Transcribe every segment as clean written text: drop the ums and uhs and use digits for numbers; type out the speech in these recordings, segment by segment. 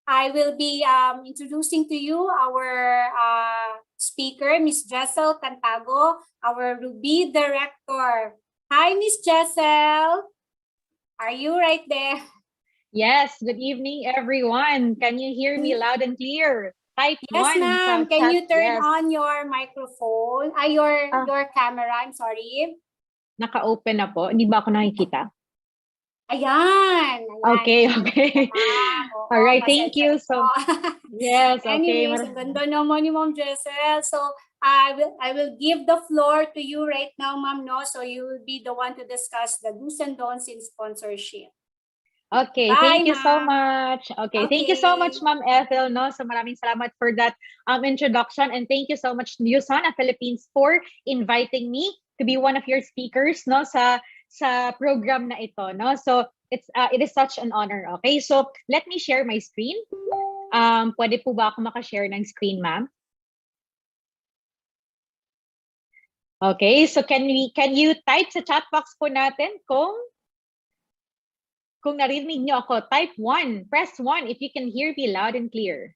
I will be introducing to you our speaker, Miss Jesel Cantago, our Ruby Director. Hi, Miss Jesel. Are you right there? Yes, good evening, everyone. Can you hear me loud and clear? Type Yes, 1 ma'am. sa Can chat. you turn Yes. on your microphone? Your camera, I'm sorry. Naka-open na po. Hindi ba ako nakikita? Ayan. Okay, okay. All right, thank you. So, yes, okay. Anyways, ang ganda naman ni Ma'am Jesel. So, I will give the floor to you right now, Ma'am, no? So, you will be the one to discuss the do's and don'ts in sponsorship. Okay, Bye, thank you so much. Okay, thank you so much, Ma'am Ethel. No? So maraming salamat for that introduction, and thank you so much, USANA Philippines, for inviting me to be one of your speakers, no, sa program na ito, no. So it is such an honor. Okay, so let me share my screen. Pwede po ba ako makashare ng screen, ma'am? Okay, so can you type sa chat box po natin kung narinig niyo ako? Type 1. Press 1 if you can hear me loud and clear.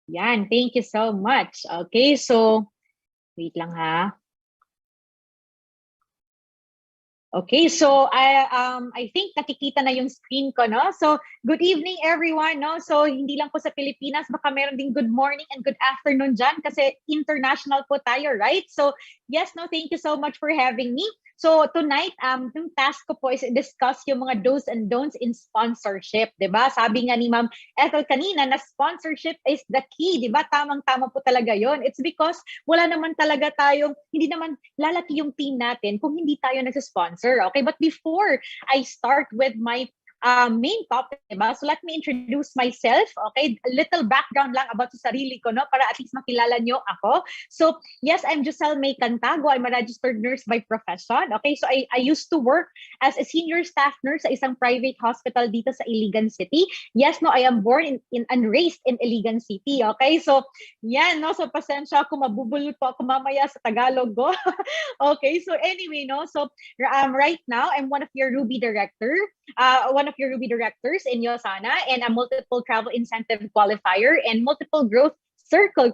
Yan, thank you so much. Okay, so wait lang ha. Okay, so I think nakikita na yung screen ko, no? So good evening, everyone, no? So hindi lang po sa Pilipinas, baka meron ding good morning and good afternoon dyan kasi international po tayo, right? So yes, no, thank you so much for having me. So tonight, yung task ko po is discuss yung mga do's and don'ts in sponsorship, di ba? Sabi nga ni Ma'am Ethel kanina na sponsorship is the key, di ba? Tamang-tama po talaga yon. It's because wala naman talaga tayong, hindi naman lalaki yung team natin kung hindi tayo nagsisponsor, okay? But before I start with my main topic, diba? So let me introduce myself, okay? A little background lang about sa sarili ko, no? Para at least makilala nyo ako. So yes, I'm Jesel Cantago. I'm a registered nurse by profession, okay? So I used to work as a senior staff nurse sa isang private hospital dito sa Iligan City. Yes, no, I am born in and raised in Iligan City, okay? So yan, no? So pasensya ako, mabubulol po ako mamaya sa Tagalog ko. Okay, so anyway, no? So right now, I'm one of your Ruby directors in USANA, and a multiple travel incentive qualifier and multiple growth circle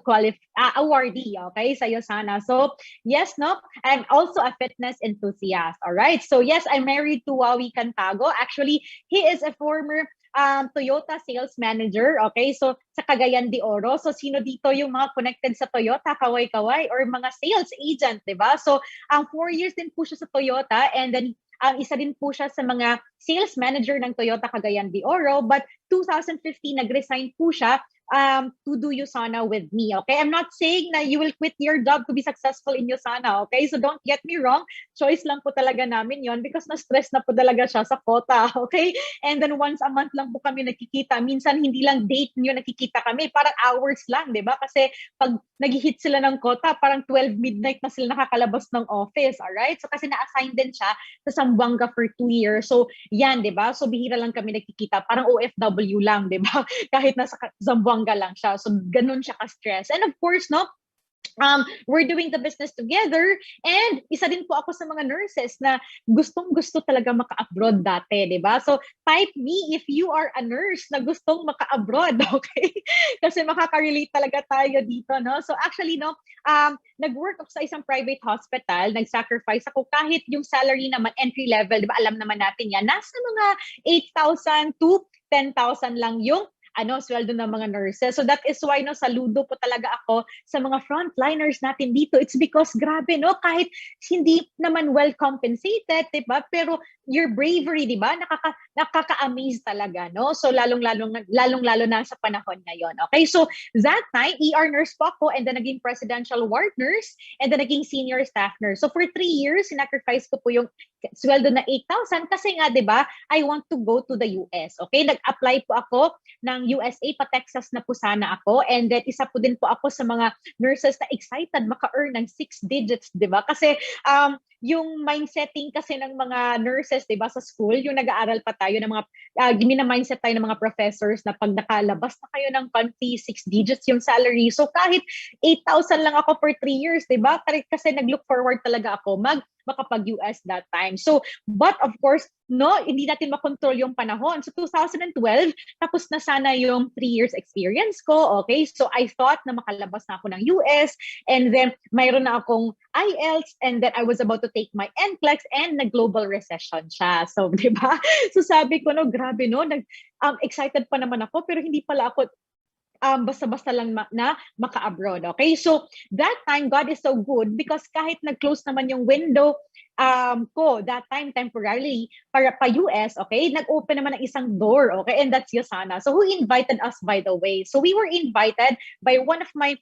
awardee, okay, sa USANA. So yes, no, I'm also a fitness enthusiast. All right, so yes, I'm married to Wawi Cantago. Actually, he is a former Toyota sales manager, okay, so sa Cagayan de Oro. So sino dito yung mga connected sa Toyota, kaway-kaway, or mga sales agent, diba? So 4 years din po siya sa Toyota, and then isa din po siya sa mga sales manager ng Toyota Cagayan de Oro, but 2015 nag-resign po siya to do USANA with me, okay? I'm not saying na you will quit your job to be successful in USANA, okay? So don't get me wrong, choice lang po talaga namin yon because na-stress na po talaga siya sa quota, okay? And then once a month lang po kami nakikita. Minsan hindi lang date niyo nakikita kami, parang hours lang, di ba? Kasi pag nag-hit sila ng quota, parang 12 midnight na sila nakakalabas ng office, alright? So kasi na-assign din siya sa Zamboanga for 2 years. So yan, di ba? So bihira lang kami nakikita, parang OFW lang, di ba? Kahit nasa Zamboanga lang siya. So ganun siya ka-stress. And of course, no, we're doing the business together, and isa din po ako sa mga nurses na gustong-gusto talaga maka-abroad dati, di ba? So type me if you are a nurse na gustong maka-abroad, okay? Kasi makaka-relate talaga tayo dito, no? So actually, no, nag-work ako sa isang private hospital, nag-sacrifice ako kahit yung salary naman entry level, di ba? Alam naman natin yan, nasa mga 8,000 to 10,000 lang yung sweldo ng mga nurses. So that is why, no, saludo po talaga ako sa mga frontliners natin dito. It's because grabe, no, kahit hindi naman well compensated, diba? Pero your bravery, diba? Nakaka-amaze talaga, no? So lalong-lalo na sa panahon ngayon. Okay, so that time, ER nurse po ako, and then naging presidential ward nurse, and then naging senior staff nurse. So for 3 years, sinacrifice ko po yung sweldo na 8,000 kasi nga, diba, I want to go to the US. Okay, nag-apply po ako ng USA, pa Texas na po sana ako, and then isa po din po ako sa mga nurses na excited maka-earn ng 6 digits, diba? Kasi yung mindsetting kasi ng mga nurses, diba, sa school, yung nag-aaral pa tayo ng mga, gina-mindset tayo ng mga professors na pag nakalabas na kayo ng country, 6 digits yung salary. So kahit 8,000 lang ako for 3 years, diba? Kasi nag-look forward talaga ako makapag-US that time. So, but of course, no, hindi natin makontrol yung panahon. So 2012, tapos na sana yung 3 years experience ko. Okay, so I thought na makalabas na ako ng US, and then mayroon na akong IELTS, and then I was about to take my NCLEX, and nag-global recession siya. So, di ba? So sabi ko, no, grabe, no, excited pa naman ako, pero hindi pala ako basta-basta lang na maka-abroad. Okay? So, that time, God is so good because kahit nag-close naman yung window ko that time temporarily para pa US, okay? Nag-open naman ng isang door, okay? And that's Yosana. So, who invited us, by the way? So, we were invited by one of my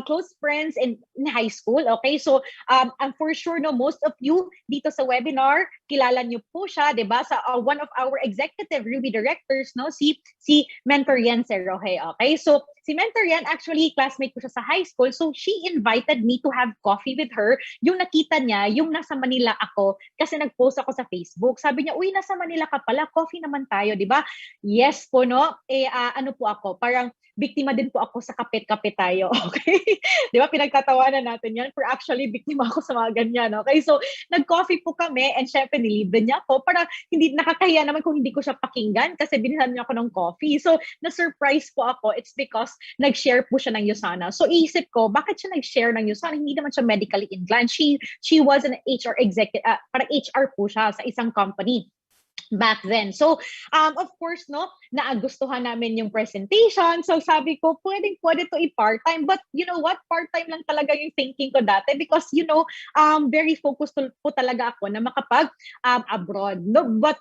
close friends in high school, okay? So, I'm for sure, no, most of you dito sa webinar, kilala niyo po siya, di ba? Sa one of our executive Ruby directors, no? Si Mentor Yen Serohe, okay? So, si Mentor Yen, actually, classmate ko siya sa high school. So, she invited me to have coffee with her. Yung nakita niya, yung nasa Manila ako, kasi nag-post ako sa Facebook. Sabi niya, uy, nasa Manila ka pala, coffee naman tayo, di ba? Yes po, no? Ano po ako, parang biktima din po ako sa kapit-kapit tayo, okay? Di ba, pinagtatawanan natin yan, pero actually, biktima ako sa mga ganyan, okay? So, nag-coffee po kami, and syempre, nilibre niya ako, para hindi nakakahiya naman kung hindi ko siya pakinggan, kasi binilhan niya ako ng coffee. So, na-surprise po ako, it's because nag-share po siya ng Yosana. So, isip ko, bakit siya nag-share ng Yosana? Hindi naman siya medically inclined. She was an HR executive, parang HR po siya sa isang company back then. So, of course, no, naagustuhan namin yung presentation. So, sabi ko, pwede to i-part-time. But, you know what? Part-time lang talaga yung thinking ko dati because, you know, very focused po talaga ako na makapag abroad. No? But,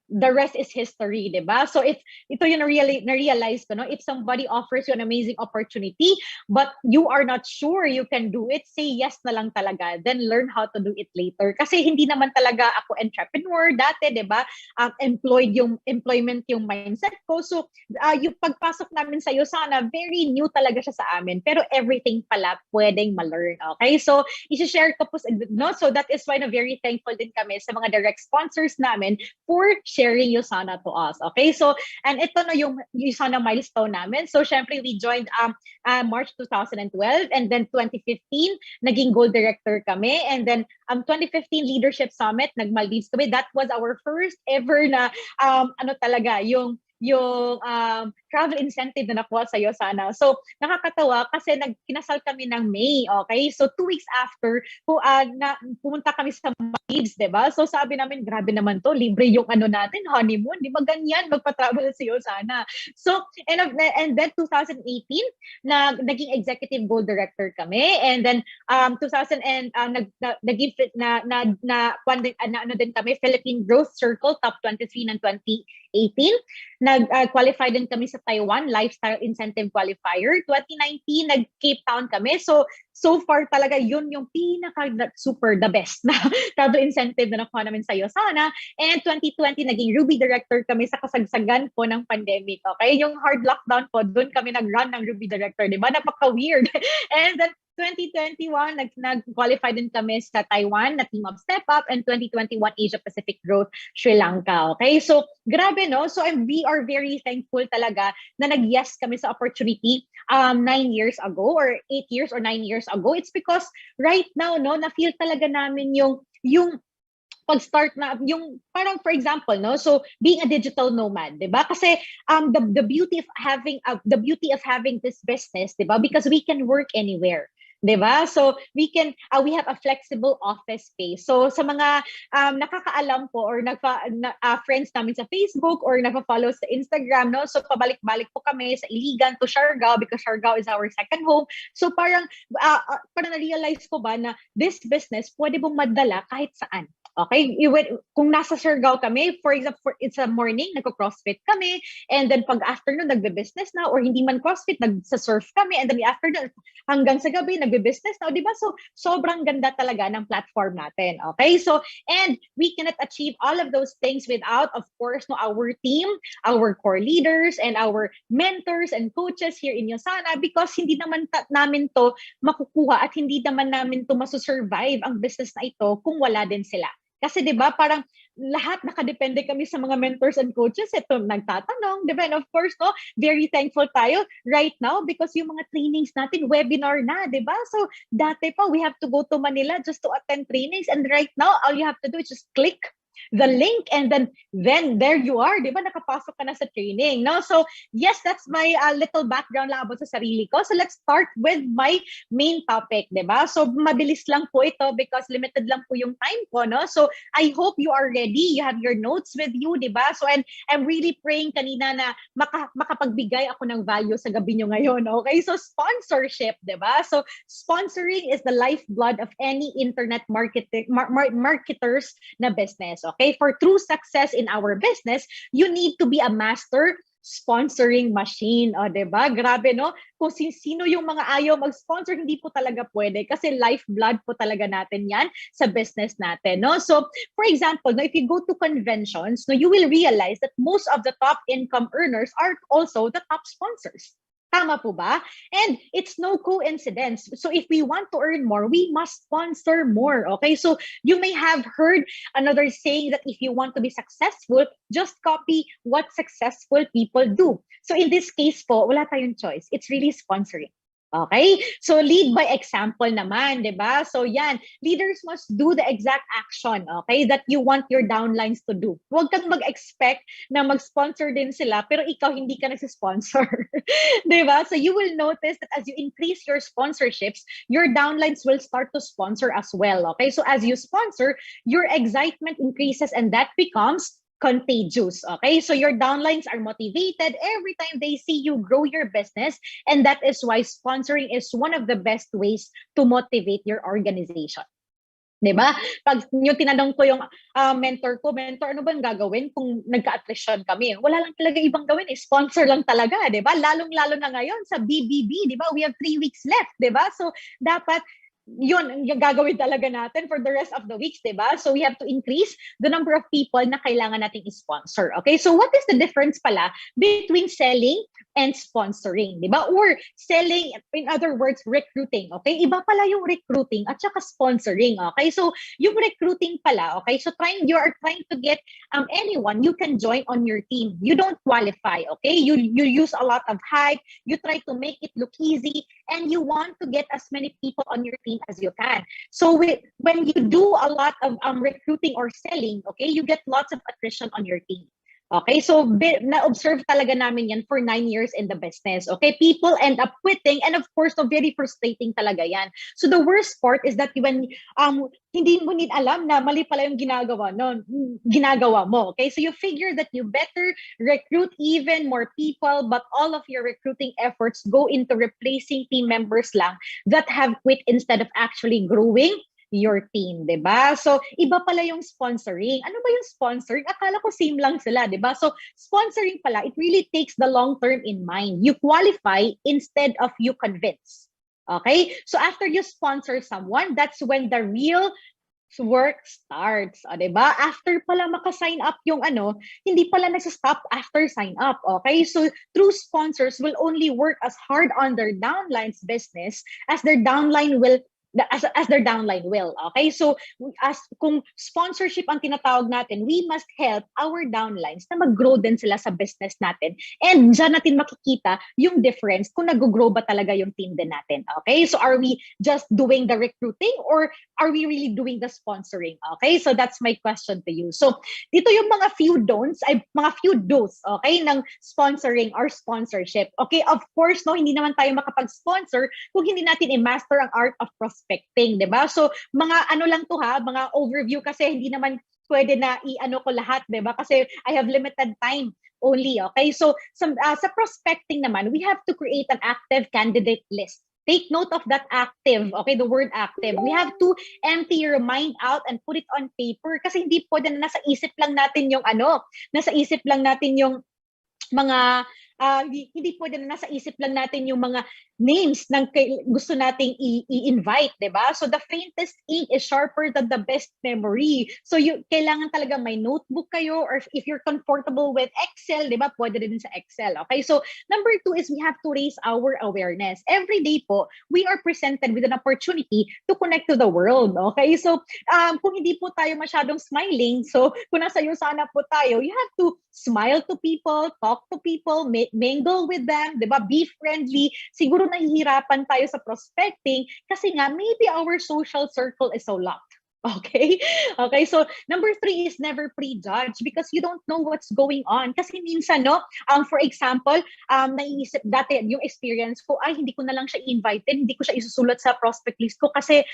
the rest is history, diba? So ito yung na-realize ko, no? If somebody offers you an amazing opportunity, but you are not sure you can do it, say yes na lang talaga. Then learn how to do it later. Kasi hindi naman talaga ako entrepreneur dati, diba? Employment yung mindset ko. So yung pagpasok namin sa Yosana, very new talaga siya sa amin. Pero everything pala pwedeng ma-learn. Okay? So isi-share ko po, no? So that is why na very thankful din kami sa mga direct sponsors namin for sharing Yosana to us. Okay? So, and ito na yung Yosana milestone namin. So, syempre, we joined March 2012, and then 2015, naging gold director kami, and then 2015 Leadership Summit, nag-Maldives kami. That was our first ever na, talaga, yung travel incentive na nakuha sa Yosana. So, nakakatawa kasi kinasal kami ng May, okay? So, 2 weeks after, pumunta kami sa Maldives, diba? So, sabi namin, grabe naman to, libre yung natin, honeymoon, di ba ganyan, magpa-travel sa Yosana. So, and then 2018, naging executive gold director kami, and then 2000 and naging din kami, Philippine Growth Circle Top 23 ng 2018. Nag-qualify din kami sa Taiwan Lifestyle Incentive Qualifier. 2019, nag-Cape Town kami. So far talaga, yun yung super the best na travel incentive na nakuha namin sa Yosana. And 2020, naging Ruby Director kami sa kasagsagan po ng pandemic. Okay? Yung hard lockdown po, doon kami nag-run ng Ruby Director. Diba? Napaka-weird. And then, 2021, nag-qualify din kami sa Taiwan na Team of Step Up, and 2021 Asia Pacific Growth Sri Lanka. Okay? So, grabe, no? So, we are very thankful talaga na nag-yes kami sa opportunity 9 years ago or 8 years or 9 years ago. It's because right now, no, na-feel talaga namin yung pag-start na yung parang for example, no, so being a digital nomad, 'di ba? Kasi the beauty of having this business, 'di ba? Because we can work anywhere. 'Di ba? So we have a flexible office space. So sa mga nakakaalam po or friends namin sa Facebook or nagfa-follow sa Instagram, no? So pabalik-balik po kami sa Iligan to Siargao because Siargao is our second home. So parang na-realize ko ba na this business pwede mong madala kahit saan. Okay? Kung nasa Siargao kami, for example, it's a morning, nagko-CrossFit kami, and then pag afternoon, nagbe-business na, or hindi man CrossFit, nagsa-surf kami, and then afternoon, hanggang sa gabi, nagbe-business na, di ba? So, sobrang ganda talaga ng platform natin. Okay? So, and we cannot achieve all of those things without, of course, no, our team, our core leaders, and our mentors and coaches here in Yosana because hindi naman namin to makukuha at hindi naman namin to masu-survive ang business na ito kung wala din sila. Kasi 'di ba parang lahat nakadepende kami sa mga mentors and coaches. Ito, nagtatanong, di ba? And of course, no, very thankful tayo right now because yung mga trainings natin, webinar na, di ba? So, dati pa, we have to go to Manila just to attend trainings. And right now, all you have to do is just click the link and then there you are, di ba? Nakapasok ka na sa training, no? So, yes, that's my little background lang about sa sarili ko. So, let's start with my main topic, di ba? So, mabilis lang po ito because limited lang po yung time ko, no? So, I hope you are ready. You have your notes with you, di ba? So, and I'm really praying kanina na makapagbigay ako ng value sa gabi nyo ngayon, okay? So, sponsorship, di ba? So, sponsoring is the lifeblood of any internet marketers na business. Okay, for true success in our business, you need to be a master sponsoring machine. O, diba? Grabe, no? Kung sino yung mga ayaw mag-sponsor, hindi po talaga pwede kasi lifeblood po talaga natin yan sa business natin, no? So, for example, no, if you go to conventions, no, you will realize that most of the top income earners are also the top sponsors. Tama po ba? And it's no coincidence. So if we want to earn more, we must sponsor more. Okay? So you may have heard another saying that if you want to be successful, just copy what successful people do. So in this case po, wala tayong choice. It's really sponsoring. Okay? So lead by example naman, di ba? So yan, leaders must do the exact action, okay, that you want your downlines to do. Huwag kang mag-expect na mag-sponsor din sila, pero ikaw hindi ka nagsisponsor. Di ba? So you will notice that as you increase your sponsorships, your downlines will start to sponsor as well, okay? So as you sponsor, your excitement increases and that becomes contagious. Okay, so your downlines are motivated every time they see you grow your business, and that is why sponsoring is one of the best ways to motivate your organization. Diba? Pag yung tinanong ko yung mentor, ano bang gagawin kung nagka-attrition kami? Wala lang talaga ibang gawin, sponsor lang talaga, diba? Lalong-lalo na ngayon sa BBB, diba? We have 3 weeks left, diba? So dapat yun yung gagawin talaga natin for the rest of the weeks, diba? So we have to increase the number of people na kailangan nating i-sponsor. Okay, so what is the difference pala between selling and sponsoring, diba? Or selling, in other words, recruiting. Okay, iba pala yung recruiting at saka sponsoring. Okay, so yung recruiting pala, okay, so you are trying to get anyone you can join on your team. You don't qualify, okay? You use a lot of hype, you try to make it look easy, and you want to get as many people on your team as you can. So when you do a lot of recruiting or selling, okay, you get lots of attrition on your team. Okay, so na-observe talaga namin yan for 9 years in the business. Okay, people end up quitting and of course, no, very frustrating talaga yan. So the worst part is that when hindi mo need alam na mali pala yung ginagawa mo. Okay, so you figure that you better recruit even more people, but all of your recruiting efforts go into replacing team members lang that have quit instead of actually growing your team, diba? So, iba pala yung sponsoring. Ano ba yung sponsoring? Akala ko same lang sila, diba? So, sponsoring pala, it really takes the long term in mind. You qualify instead of you convince. Okay? So, after you sponsor someone, that's when the real work starts. O, diba? After pala maka-sign up yung hindi pala nasa-stop after sign up. Okay? So, true sponsors will only work as hard on their downline's business as their downline will as their downline will. Okay? So, as kung sponsorship ang tinatawag natin, we must help our downlines na mag-grow din sila sa business natin. And dyan natin makikita yung difference kung nag-grow ba talaga yung team din natin. Okay? So, are we just doing the recruiting or are we really doing the sponsoring? Okay? So, that's my question to you. So, dito yung mga few don'ts, ay mga few do's, okay, ng sponsoring or sponsorship. Okay? Of course, no, hindi naman tayo makapag-sponsor kung hindi natin i-master ang art of prospecting, diba? So, mga lang to ha, mga overview kasi hindi naman pwede na ko lahat, diba? Kasi I have limited time only, okay? So, sa prospecting naman, we have to create an active candidate list. Take note of that active, okay? The word active. We have to empty your mind out and put it on paper kasi hindi pwede na nasa isip lang natin yung mga hindi pwede na nasa isip lang natin yung mga names ng gusto nating i-invite, di ba? So the faintest ink is sharper than the best memory. So kailangan talaga may notebook kayo, or if you're comfortable with Excel, di ba? Pwede din sa Excel. Okay, so number 2 is we have to raise our awareness. Every day po, we are presented with an opportunity to connect to the world. Okay, so kung hindi po tayo masyadong smiling, so kung nasa iyo sana po tayo, you have to smile to people, talk to people, mingle with them, di ba? Be friendly. Siguro nahihirapan tayo sa prospecting kasi nga maybe our social circle is so locked. Okay? Okay, so number 3 is never prejudge because you don't know what's going on. Kasi minsan, no, for example, naiisip dati yung experience ko, ay hindi ko na lang siya invited, hindi ko siya isusulat sa prospect list ko kasi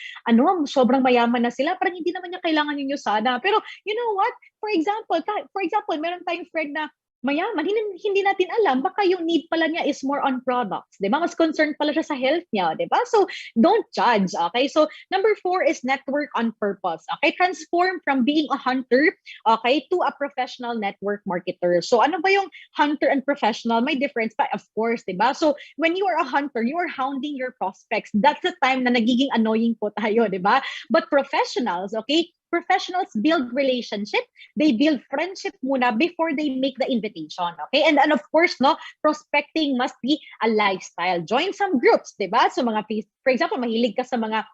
sobrang mayaman na sila, parang hindi naman niya kailangan yun sana. Pero you know what? For example, meron tayong friend na mayaman, hindi natin alam, baka yung need pala niya is more on products, di ba? Mas concerned pala siya sa health niya, di ba? So, don't judge, okay? So, number 4 is network on purpose, okay? Transform from being a hunter, okay, to a professional network marketer. So, ano ba yung hunter and professional? May difference pa, of course, di ba? So, when you are a hunter, you are hounding your prospects. That's the time na nagiging annoying po tayo, di ba? But professionals, okay? Professionals build relationship, they build friendship muna before they make the invitation, okay? And of course, no, prospecting must be a lifestyle. Join some groups, 'di ba? So for example, mahilig ka sa mga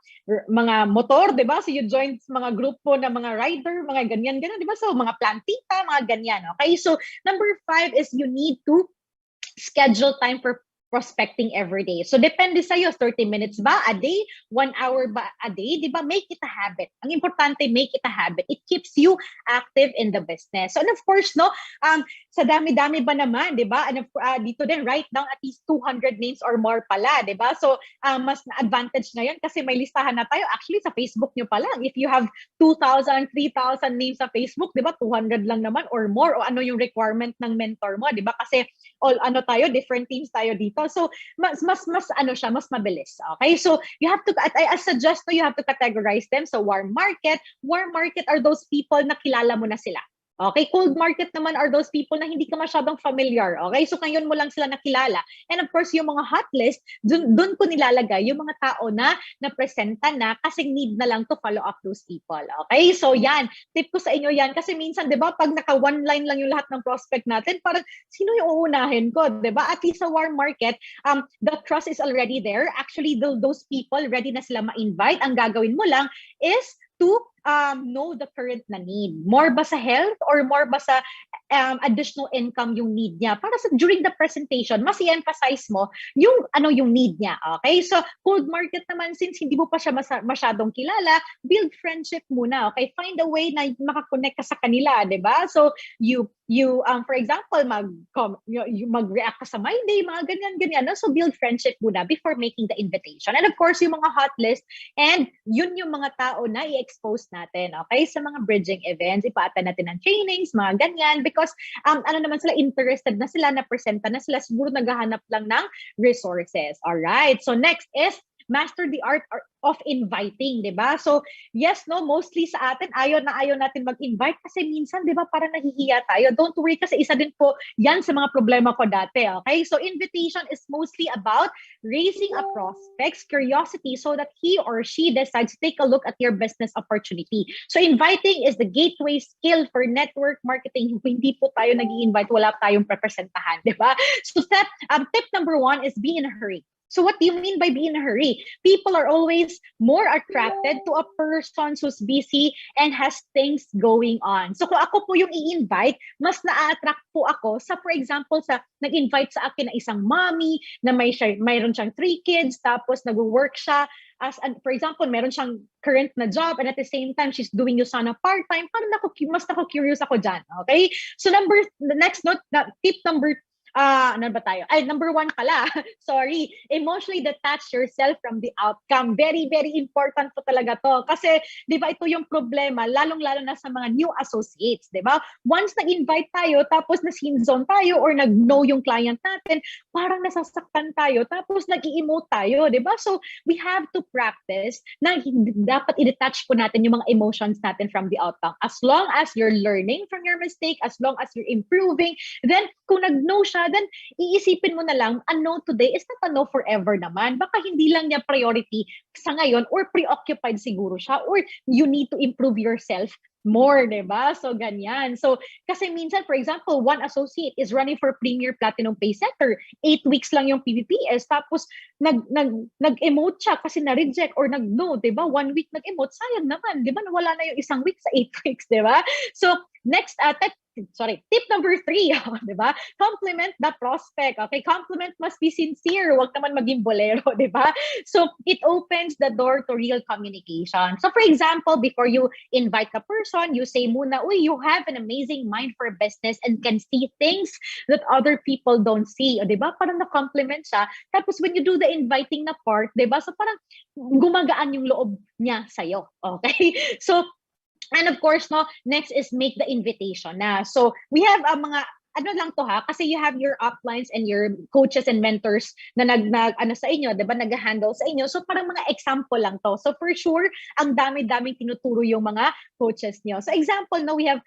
motor, 'di ba? So you join mga grupo na mga rider, mga ganyan, 'di ba? So mga plantita, mga ganyan, okay? So number 5 is you need to schedule time for prospecting every day. So depende sa'yo, 30 minutes ba a day, 1 hour ba a day, di ba? Make it a habit. Ang importante, make it a habit. It keeps you active in the business. So and of course, no, sa dami-dami ba naman, di ba? And dito din, write down at least 200 names or more pala, di ba? So mas na-advantage ngayon kasi may listahan na tayo. Actually, sa Facebook nyo pa lang, if you have 2,000, 3,000 names sa Facebook, di ba? 200 lang naman or more, o ano yung requirement ng mentor mo, di ba? Kasi different teams tayo dito. So mas mabilis. Okay? So you have to, I suggest you have to categorize them. So warm market are those people na kilala mo na sila. Okay, cold market naman are those people na hindi ka masyadong familiar. Okay, so ngayon mo lang sila nakilala. And of course, yung mga hot list, dun ko nilalagay yung mga tao na napresenta na kasi need na lang to follow up those people. Okay, so yan, tip ko sa inyo yan kasi minsan, di ba, pag naka one line lang yung lahat ng prospect natin, parang sino yung uunahin ko, di ba? At least sa warm market, the trust is already there. Actually, those people ready na sila ma-invite. Ang gagawin mo lang is to know the current na need. More ba sa health or more ba sa additional income yung need niya? Para during the presentation, mas i-emphasize mo yung need niya. Okay? So, cold market naman, since hindi mo pa siya masyadong kilala, build friendship muna. Okay? Find a way na makakonect ka sa kanila, di ba? So, you for example, mag-react ka sa my day, mga ganyan. No? So, build friendship muna before making the invitation. And of course, yung mga hot list, and yun yung mga tao na i-expose natin, okay? Sa mga bridging events, ipa-attend natin ng trainings, mga ganyan, because naman sila, interested na sila, na-presenta na sila, siguro naghahanap lang ng resources. Alright, so next is master the art of inviting, di ba? So, yes, no, mostly sa atin, ayaw natin mag-invite kasi minsan, di ba, parang nahihiya tayo. Don't worry kasi isa din po yan sa mga problema ko dati, okay? So, invitation is mostly about raising a prospect's curiosity so that he or she decides to take a look at your business opportunity. So, inviting is the gateway skill for network marketing. Hindi po tayo nag-i-invite, wala tayong representahan, di ba? So, tip number 1 is be in a hurry. So what do you mean by be in a hurry? People are always more attracted to a person who's busy and has things going on. So kung ako po yung i-invite, mas na-attract po ako sa, for example, sa nag-invite sa akin na isang mommy na mayroon siyang 3 kids, tapos nag-work siya for example, meron siyang current na job and at the same time, she's doing Usana part-time. Parang mas curious ako dyan. Okay? So the next note, tip number ano ba tayo? Ay, number 1 pala. Sorry. Emotionally detach yourself from the outcome. Very, very important po talaga to. Kasi, di ba, ito yung problema, lalong-lalo na sa mga new associates, di ba? Once nag-invite tayo, tapos na-scene-zone tayo or nag-know yung client natin, parang nasasaktan tayo, tapos nag-i-emote tayo, di ba? So, we have to practice na dapat i-detach po natin yung mga emotions natin from the outcome. As long as you're learning from your mistake, as long as you're improving, then kung nag-know siya, siya, then iisipin mo na lang, a no today is not a no forever naman. Baka hindi lang niya priority sa ngayon or preoccupied siguro siya or you need to improve yourself more, diba? So, ganyan. So, kasi minsan, for example, one associate is running for Premier Platinum Pay Setter. 8 weeks lang yung PVPS. Tapos, nag-emote siya kasi na-reject or nag-no, diba? 1 week nag-emote. Sayang naman, diba? Nawala na yung isang week sa 8 weeks, diba? So, next, tip number 3, diba? Compliment the prospect. Okay, compliment must be sincere. Huwag naman maging bolero, diba? So, it opens the door to real communication. So, for example, before you invite the person, you say muna, uy, you have an amazing mind for business and can see things that other people don't see. O, diba? Parang na-compliment siya. Tapos, when you do the inviting na part, diba? So, parang gumagaan yung loob niya sa'yo. Okay? So, and of course, no, next is make the invitation na. So, we have mga, ano lang to ha, kasi you have your uplines and your coaches and mentors na ano sa inyo, diba, nag-handle sa inyo. So, parang mga example lang to. So, for sure, ang dami-daming tinuturo yung mga coaches nyo. So, example, no, we have,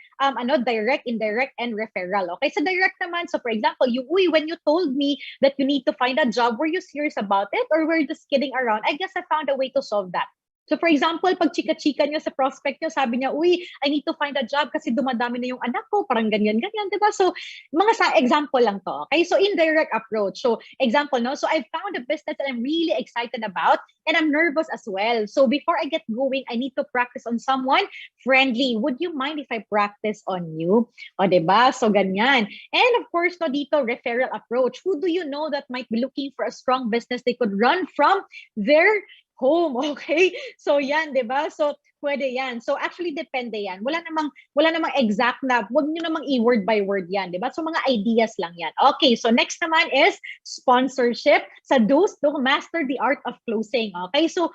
direct, indirect, and referral. Okay, so direct naman. So, for example, when you told me that you need to find a job, were you serious about it or were you just kidding around? I guess I found a way to solve that. So for example, pag chika-chika niyo sa prospect niyo, sabi niya, uy, I need to find a job kasi dumadami na yung anak ko, parang ganyan-ganyan, diba? So, mga example lang to, okay? So, indirect approach. So, example, no? So, I found a business that I'm really excited about and I'm nervous as well. So, before I get going, I need to practice on someone friendly. Would you mind if I practice on you? O, diba? So, ganyan. And of course, no, dito, referral approach. Who do you know that might be looking for a strong business they could run from their home, okay? So yan, 'di ba? So pwede yan. So actually depende yan. Wala namang exact na, wag niyo namang i-word by word yan, 'di ba? So mga ideas lang yan. Okay, so next naman is sponsorship. Sa those to master the art of closing. Okay? So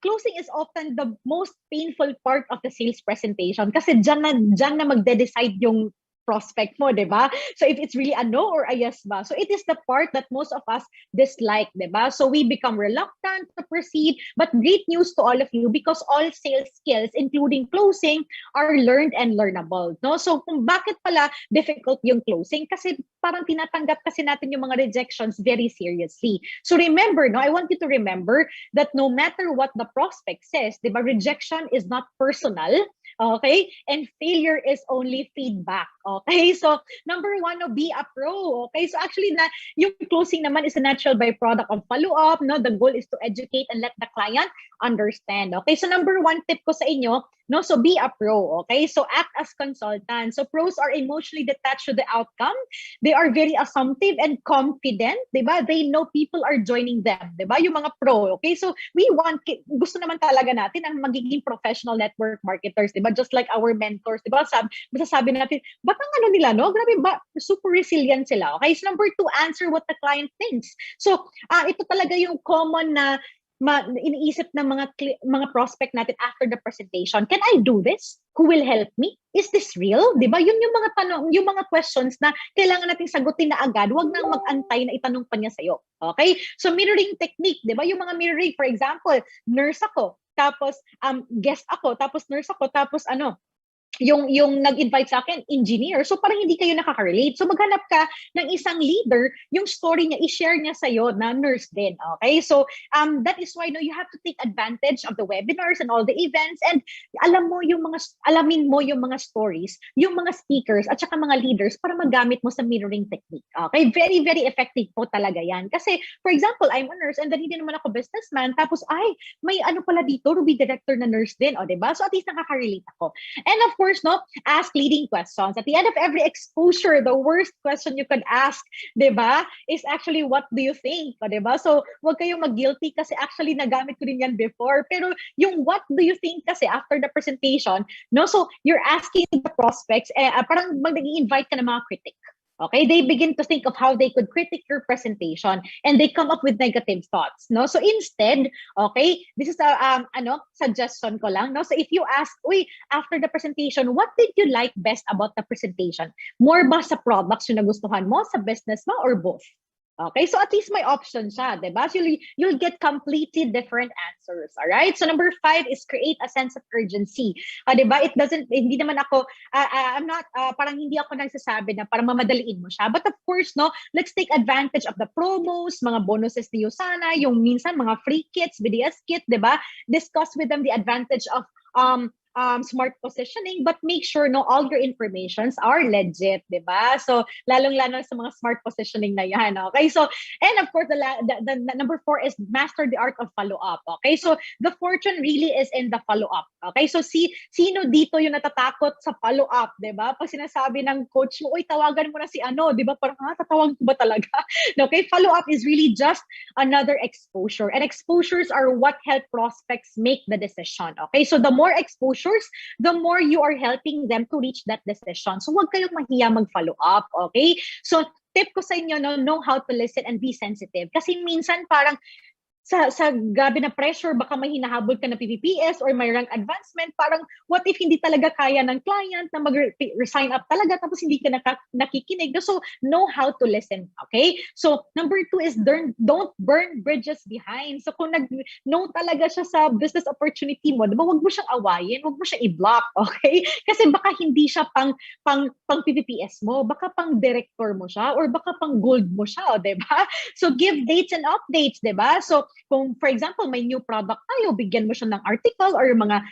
closing is often the most painful part of the sales presentation kasi diyan na magde-decide yung prospect mo, diba? So if it's really a no or a yes ba? So it is the part that most of us dislike, diba? So we become reluctant to proceed, but great news to all of you because all sales skills, including closing, are learned and learnable, no? So kung bakit pala difficult yung closing? Kasi parang tinatanggap kasi natin yung mga rejections very seriously. So remember, no? I want you to remember that no matter what the prospect says, diba? Rejection is not personal, okay? And failure is only feedback, okay? So, number 1, no, be a pro, okay? So, actually, yung closing naman is a natural byproduct of follow-up, no? The goal is to educate and let the client understand, okay? So, number 1 tip ko sa inyo, no? So, be a pro, okay? So, act as consultant. So, pros are emotionally detached to the outcome. They are very assumptive and confident, diba? They know people are joining them, diba? Yung mga pro, okay? So, gusto naman talaga natin ang magiging professional network marketers, diba? Just like our mentors, diba? Masasabi natin, ba't ang ano nila, no? Grabe ba? Super resilient sila, okay? So, number 2, answer what the client thinks. So, ito talaga yung common na iniisip ng mga prospect natin after the presentation. Can I do this? Who will help me? Is this real? Diba? Yun yung mga tanong, yung mga questions na kailangan nating sagutin na agad. Huwag nang mag-antay na itanong pa niya sa'yo. Okay? So mirroring technique, diba? Yung mga mirroring, for example, nurse ako, tapos guest ako, tapos nurse ako, tapos yung nag-invite sa akin, engineer. So parang hindi kayo nakaka-relate. So maghanap ka ng isang leader, yung story niya, i-share niya sa'yo na nurse din. Okay? So that is why you have to take advantage of the webinars and all the events and alamin mo yung mga stories, yung mga speakers at saka mga leaders para magamit mo sa mirroring technique. Okay? Very, very effective po talaga yan. Kasi, for example, I'm a nurse and then hindi naman ako businessman. Tapos, may pala dito, Ruby director na nurse din. O, diba? So at least nakaka-relate ako. And of course, no, ask leading questions. At the end of every exposure, the worst question you could ask, diba, is actually, what do you think? O, diba? So, huwag kayong mag-guilty kasi actually nagamit ko rin yan before. Pero yung what do you think kasi after the presentation, no, so you're asking the prospects, parang mag-invite ka ng mga critic. Okay, they begin to think of how they could critique your presentation and they come up with negative thoughts, no? So instead, okay, this is a suggestion ko lang, no? So if you ask, after the presentation, what did you like best about the presentation? More ba sa products yung nagustuhan mo, sa business mo, or both? Okay, so at least may option siya, diba? So you'll get completely different answers, all right? So number 5 is create a sense of urgency. Diba? Hindi naman ako, I'm not, parang hindi ako nagsasabi na parang mamadaliin mo siya. But of course, no, let's take advantage of the promos, mga bonuses ni Usana, yung minsan mga free kits, BDS kit, diba? Discuss with them the advantage of smart positioning, but make sure no all your informations are legit, diba? So lalong-lalo sa mga smart positioning na yan, okay? So, and of course, the number 4 is master the art of follow-up, okay? So the fortune really is in the follow-up, okay? So sino dito yung natatakot sa follow-up, diba? Pag sinasabi ng coach mo, uy, tawagan mo na si ano, diba? Parang, tatawag ko ba talaga? Okay, follow-up is really just another exposure, and exposures are what help prospects make the decision, okay? So the more exposures, the more you are helping them to reach that decision. So huwag kayong mahiya mag-follow up, okay? So tip ko sa inyo, no, know how to listen and be sensitive. Kasi minsan parang sa gabi na pressure, baka may hinahabol ka na PPPS or may rank advancement, parang what if hindi talaga kaya ng client na mag-resign up talaga tapos hindi ka nakikinig. So know how to listen, okay? So number 2 is don't burn bridges behind. So kung no talaga siya sa business opportunity mo, diba, wag mo siyang awayin, wag mo siyang i-block, okay? Kasi baka hindi siya pang PPPS mo, baka pang director mo siya or baka pang gold mo siya, diba? So give dates and updates, diba? So kung for example may new product tayo, bigyan mo siya ng article or mga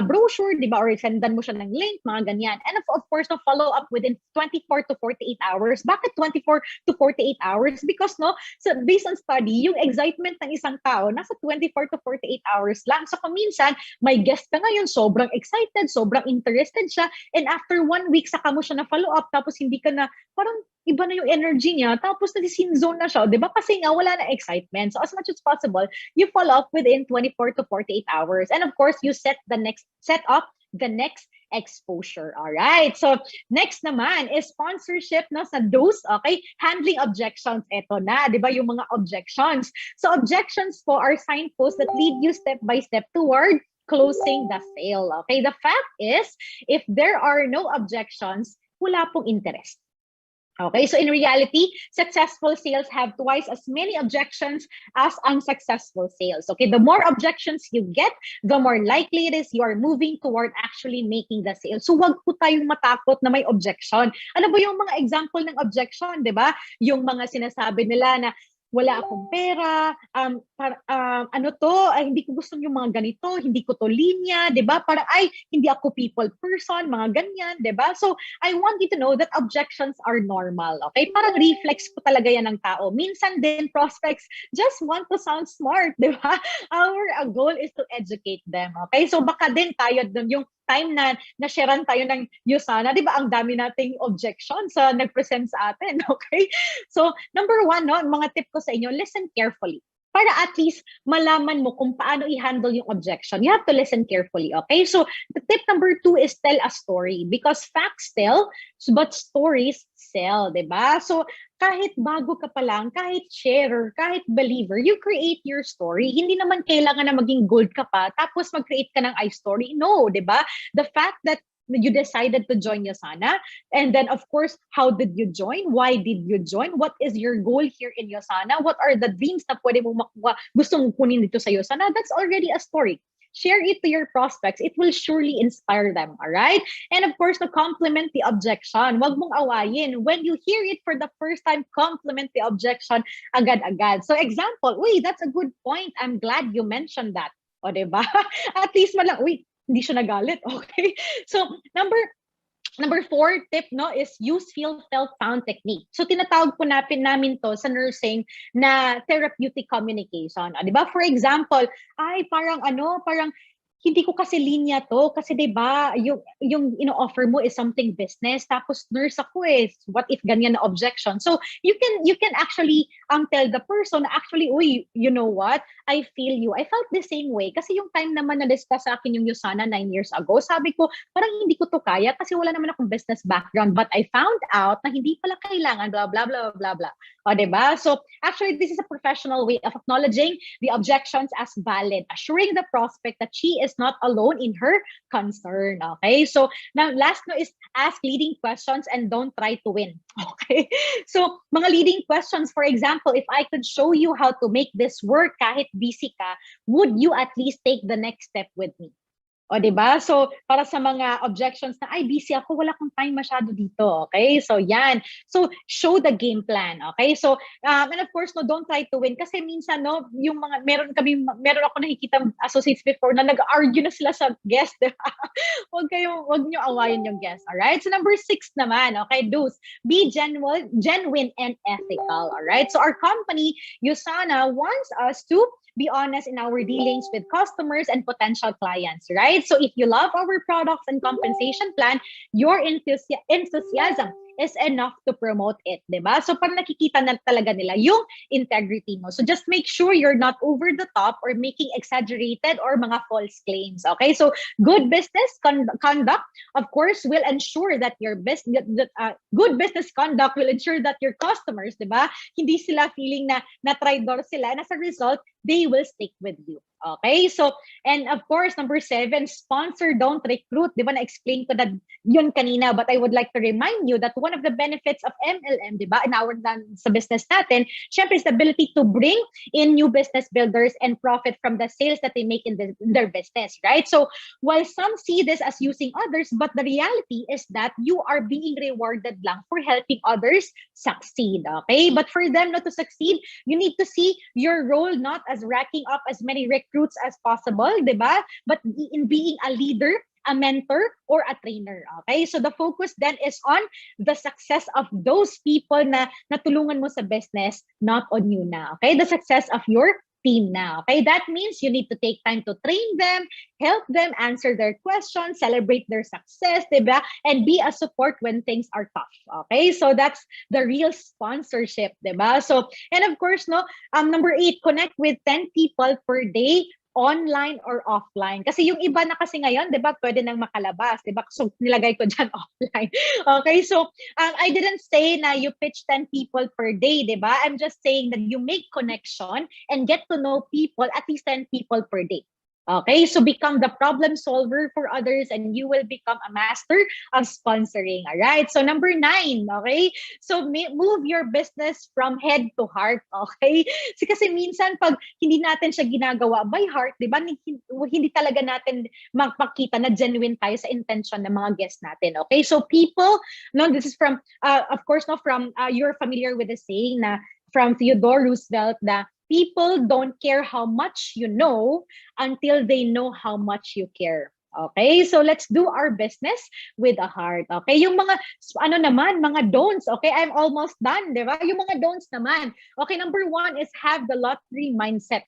brochure, di ba, or sendan mo siya ng link, mga ganyan. And of course, no, follow up within 24 to 48 hours. Bakit 24 to 48 hours? Because no, so based on study, yung excitement ng isang tao nasa 24 to 48 hours lang. So kung minsan may guest ka ngayon, sobrang excited, sobrang interested siya, and after 1 week saka mo siya na follow up, tapos hindi ka na, parang iba na yung energy niya, tapos nasi-scene zone na siya, di ba? Kasi nga, wala na excitement. So as much as possible, you follow up within 24 to 48 hours. And of course, you set up the next exposure. All right. So next naman is sponsorship, no, sa those, okay? Handling objections. Ito na, di ba, yung mga objections. So objections po are signposts that lead you step by step toward closing the sale. Okay. The fact is, if there are no objections, wala pong interest. Okay, so in reality, successful sales have twice as many objections as unsuccessful sales. Okay, the more objections you get, the more likely it is you are moving toward actually making the sale. So wag po tayong matakot na may objection. Ano ba yung mga example ng objection, di ba? Yung mga sinasabi nila na wala akong pera, hindi ko gusto yung mga ganito, hindi ko to linya, di ba? Parang, hindi ako people person, mga ganyan, di ba? So, I want you to know that objections are normal, okay? Parang reflex po talaga yan ng tao. Minsan din, prospects just want to sound smart, di ba? Our goal is to educate them, okay? So, baka din tayo dun, yung time na na-sharean tayo ng Usana, di ba, ang dami nating objections sa nag-present sa atin, okay? So, number 1, no, mga tip ko sa inyo, listen carefully. Para at least malaman mo kung paano i-handle yung objection. You have to listen carefully, okay? So, the tip number 2 is tell a story. Because facts tell, but stories sell, di ba? So, kahit bago ka pa lang, kahit sharer, kahit believer, you create your story. Hindi naman kailangan na maging gold ka pa, tapos mag-create ka ng iStory. No, di ba? The fact that you decided to join Yosana, and then of course, how did you join? Why did you join? What is your goal here in Yosana? What are the dreams na pwede mo makuha, gusto mong kunin dito sa Yosana? That's already a story. Share it to your prospects. It will surely inspire them, all right? And of course, to complement the objection, wag mong awayin. When you hear it for the first time, compliment the objection agad-agad. So example, uy, that's a good point. I'm glad you mentioned that. O, diba? At least man lang, uy, hindi siya nagalit. Okay? So, number 4 tip, no, is use feel, felt, found technique. So tinatawag po namin to sa nursing na therapeutic communication. Di ba? For example, parang hindi ko kasi linya to kasi 'di ba yung ino-offer mo is something business tapos nurse ako what if ganyan na objection. So you can actually tell the person actually, uy, you know what, I feel you, I felt the same way kasi yung time naman na discuss sa akin yung Usana 9 years ago, sabi ko parang hindi ko to kaya kasi wala naman akong business background, but I found out na hindi pala kailangan blah blah blah blah blah. O, diba? So actually this is a professional way of acknowledging the objections as valid, assuring the prospect that she is not alone in her concern. Okay, so now last no is ask leading questions and don't try to win. Okay, so mga leading questions, for example, example, if I could show you how to make this work kahit busy ka, would you at least take the next step with me? O, diba? So, para sa mga objections na, ay, busy ako, wala akong time masyado dito. Okay? So, yan. So, show the game plan. Okay? So, and of course, no, don't try to win. Kasi minsan, no, yung mga, meron ako nakikita associates before na nag-argue na sila sa guest. Diba? Huwag nyo awayin yung guest. Alright? So, number 6 naman. Okay? Do's. Be genuine and ethical. Alright? So, our company, Usana, wants us to be honest in our dealings with customers and potential clients, right? So if you love our products and compensation plan, your enthusiasm is enough to promote it, diba? So parang nakikita na talaga nila yung integrity mo. So just make sure you're not over the top or making exaggerated or mga false claims, okay? So good business conduct, of course, will ensure that your good business conduct will ensure that your customers, diba, hindi sila feeling na traidor sila, and as a result, they will stick with you. Okay? So, and of course, number 7, sponsor, don't recruit. Di ba, na-explain ko na yun kanina, but I would like to remind you that one of the benefits of MLM, di ba, in our sa business natin, syempre, is the ability to bring in new business builders and profit from the sales that they make in their business, right? So, while some see this as using others, but the reality is that you are being rewarded lang for helping others succeed, okay? But for them not to succeed, you need to see your role not as racking up as many recruits as possible, diba? But in being a leader, a mentor, or a trainer. Okay? So the focus then is on the success of those people na natulungan mo sa business, not on you na. Okay? The success of your team now. Okay? That means you need to take time to train them, help them answer their questions, celebrate their success, diba? And be a support when things are tough. Okay? So that's the real sponsorship, diba? So, and of course, no, number 8, connect with 10 people per day, online or offline. Kasi yung iba na kasi ngayon, di ba, pwede nang makalabas, di ba? So, nilagay ko dyan offline. Okay, so, I didn't say na you pitch 10 people per day, di ba? I'm just saying that you make connection and get to know people, at least 10 people per day. Okay, so become the problem solver for others and you will become a master of sponsoring. All right, so number 9, okay? So move your business from head to heart, okay? Kasi minsan pag hindi natin siya ginagawa by heart, di ba, hindi talaga natin magpakita na genuine tayo sa intention ng mga guests natin, okay? So people, no, this is from, of course, no, from, you're familiar with the saying na from Theodore Roosevelt na people don't care how much you know until they know how much you care. Okay? So let's do our business with a heart. Okay? Yung mga, mga don'ts. Okay? I'm almost done, di ba? Yung mga don'ts naman. Okay, number 1 is have the lottery mindset.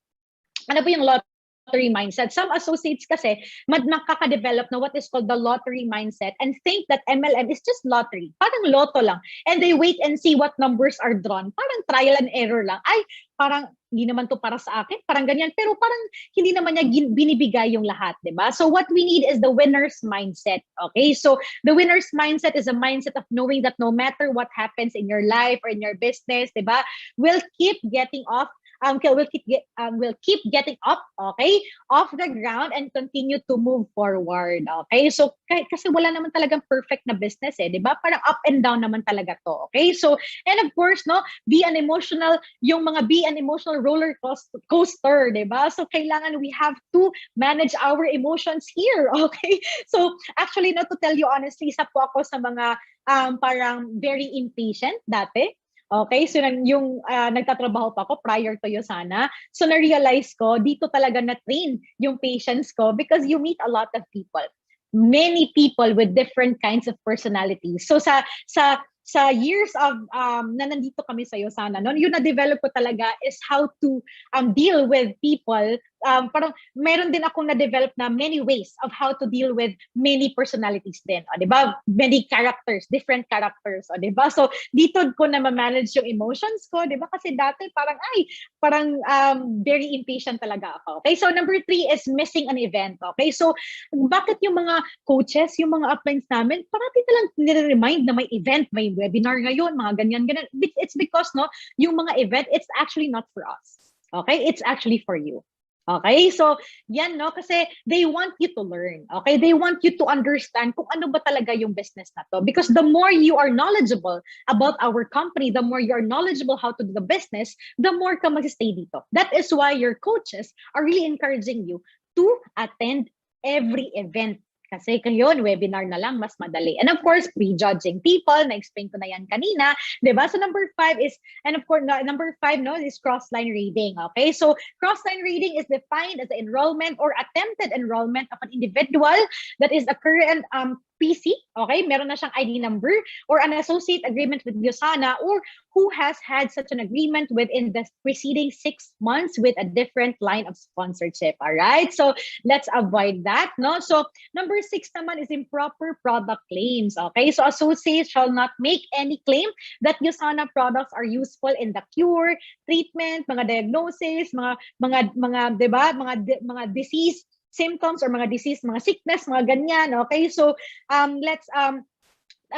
Ano ba yung lottery mindset? Some associates kasi nakaka-develop na what is called the lottery mindset and think that MLM is just lottery. Parang lotto lang. And they wait and see what numbers are drawn. Parang trial and error lang. Ay, parang hindi naman to para sa akin, parang ganyan, pero parang hindi naman niya binibigay yung lahat, di ba? So what we need is the winner's mindset, okay? So the winner's mindset is a mindset of knowing that no matter what happens in your life or in your business, di ba, we'll keep getting we'll keep getting up, okay, off the ground and continue to move forward, okay? So kasi wala naman talagang perfect na business, di ba? Parang up and down naman talaga to, okay? So, and of course, no, be an emotional roller coaster, di ba? So kailangan we have to manage our emotions here, okay? So actually, no, to tell you honestly, isa po ako sa mga parang very impatient dati. Okay, so yung nagtatrabaho pa ako prior to Usana. So na-realize ko, dito talaga na-train yung patience ko because you meet a lot of people. Many people with different kinds of personalities. So sa years of na nandito kami sa Usana, no, yung na-develop ko talaga is how to deal with people. Parang meron din akong na-develop na many ways of how to deal with many personalities din. O, diba? Many characters, different characters. O, diba? So, dito ko na ma-manage yung emotions ko. Diba? Kasi dati parang very impatient talaga ako. Okay? So, number 3 is missing an event. Okay? So, bakit yung mga coaches, yung mga uplines namin, parati talang nire-remind na may event, may webinar ngayon, mga ganyan. It's because, no, yung mga event, it's actually not for us. Okay? It's actually for you. Okay? So, yan, no? Kasi they want you to learn. Okay? They want you to understand kung ano ba talaga yung business na to. Because the more you are knowledgeable about our company, the more you are knowledgeable how to do the business, the more ka mag-stay dito. That is why your coaches are really encouraging you to attend every event. Kasi ngayon, webinar na lang, mas madali. And of course, prejudging people, na-explain ko na yan kanina, di ba? So number 5 is, and of course, number 5, no, is cross-line reading, okay? So cross-line reading is defined as the enrollment or attempted enrollment of an individual that is a current PC, okay? Meron na siyang ID number or an associate agreement with Yosana or who has had such an agreement within the preceding 6 months with a different line of sponsorship, all right? So let's avoid that, no? So number 6 naman is improper product claims, okay? So associates shall not make any claim that Yosana products are useful in the cure, treatment, mga diagnosis, mga 'di ba, mga disease symptoms or mga disease, mga sickness, mga ganyan, okay? So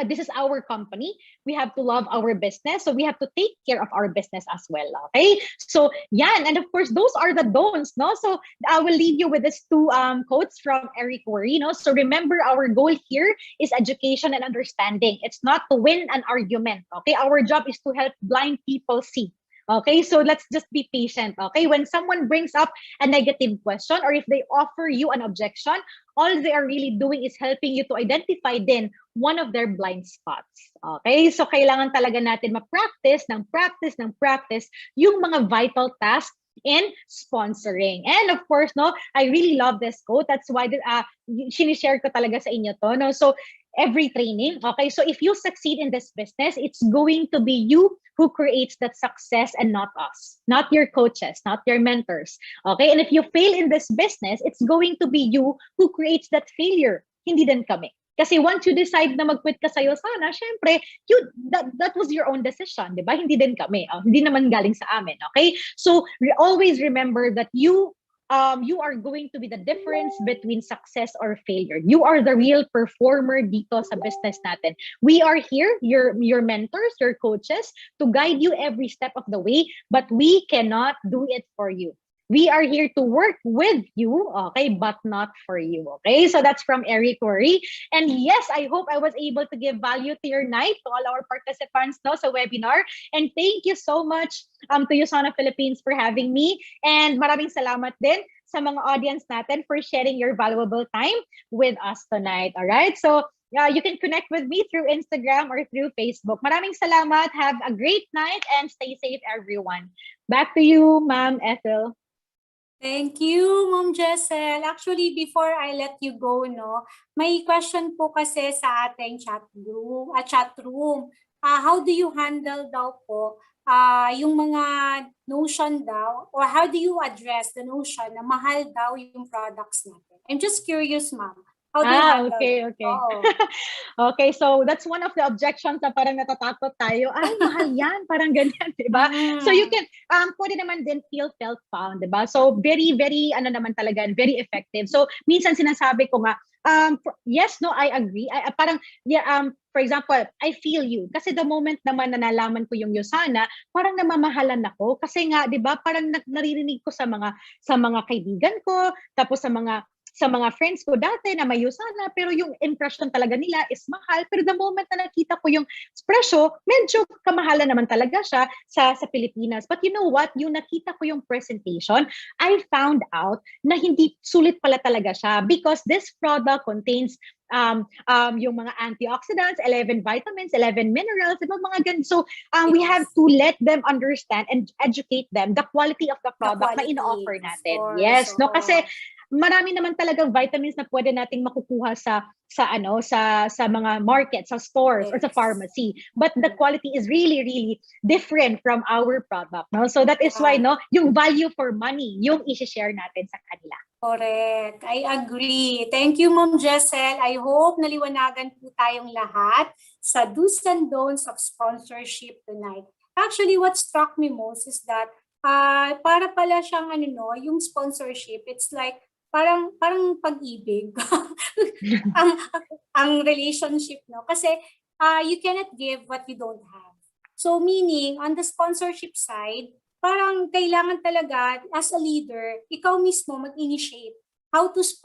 this is our company. We have to love our business. So we have to take care of our business as well. Okay. So yan. And of course, those are the don'ts. No? So I will leave you with these 2 quotes from Eric Worre. No? So remember, our goal here is education and understanding. It's not to win an argument. Okay. Our job is to help blind people see. Okay, so let's just be patient. Okay, when someone brings up a negative question or if they offer you an objection, all they are really doing is helping you to identify then one of their blind spots. Okay, so kailangan talaga natin ma-practice ng practice yung mga vital tasks in sponsoring. And of course, no, I really love this quote. That's why sinishare ko talaga sa inyo to. No, so every training. Okay, so if you succeed in this business, it's going to be you who creates that success and not us, not your coaches, not your mentors. Okay, and if you fail in this business, it's going to be you who creates that failure, hindi din kami. Kasi once you decide na mag-quit ka sa Yosana, syempre, that was your own decision, di ba? Hindi din kami. Hindi naman galing sa amin, okay? So always remember that you are going to be the difference between success or failure. You are the real performer dito sa business natin. We are here, your mentors, your coaches, to guide you every step of the way, but we cannot do it for you. We are here to work with you, okay, but not for you, okay? So that's from Eric Worre. And yes, I hope I was able to give value to your night, to all our participants no, sa webinar. And thank you so much to Yosana Philippines for having me. And maraming salamat din sa mga audience natin for sharing your valuable time with us tonight, all right? So you can connect with me through Instagram or through Facebook. Maraming salamat. Have a great night and stay safe, everyone. Back to you, Ma'am Ethel. Thank you, Ma'am Jesel. Actually, before I let you go, no, may question po kasi sa ating chat room. How do you handle daw po yung mga notion daw, or how do you address the notion na mahal daw yung products natin? I'm just curious, ma'am. How do you handle okay. Okay, so that's one of the objections na parang natatakot tayo. Ay, mahal yan, parang ganyan, di ba? So you can, pwede naman din feel, felt, found, di ba? So very, very, naman talaga, very effective. So minsan sinasabi ko nga, yes, no, I agree. For example, I feel you. Kasi the moment naman na nalaman ko yung Yosana, parang namamahalan ako. Kasi nga, di ba, parang naririnig ko sa mga kaibigan ko, tapos sa mga friends ko dati na may Yosana, pero yung impression talaga nila is mahal. Pero the moment na nakita ko yung presyo, medyo kamahalan naman talaga siya sa Pilipinas. But you know what? Yung nakita ko yung presentation, I found out na hindi sulit pala talaga siya because this product contains yung mga antioxidants, 11 vitamins, 11 minerals, mga ganun. So we have to let them understand and educate them the quality of the product na ino-offer natin. Yes, no, kasi marami naman talagang vitamins na pwede nating makukuha sa mga market, sa stores, or sa pharmacy. But the quality is really, really different from our product. No? So that is why yung value for money, yung i-share natin sa kanila. Correct. I agree. Thank you, Ma'am Jesel. I hope naliwanagan po tayong lahat sa do's and don'ts of sponsorship tonight. Actually, what struck me most is that para pala siyang yung sponsorship, it's like parang pag-ibig ang relationship, no, kasi you cannot give what you don't have. So meaning on the sponsorship side, parang kailangan talaga as a leader, ikaw mismo mag-initiate how to sponsor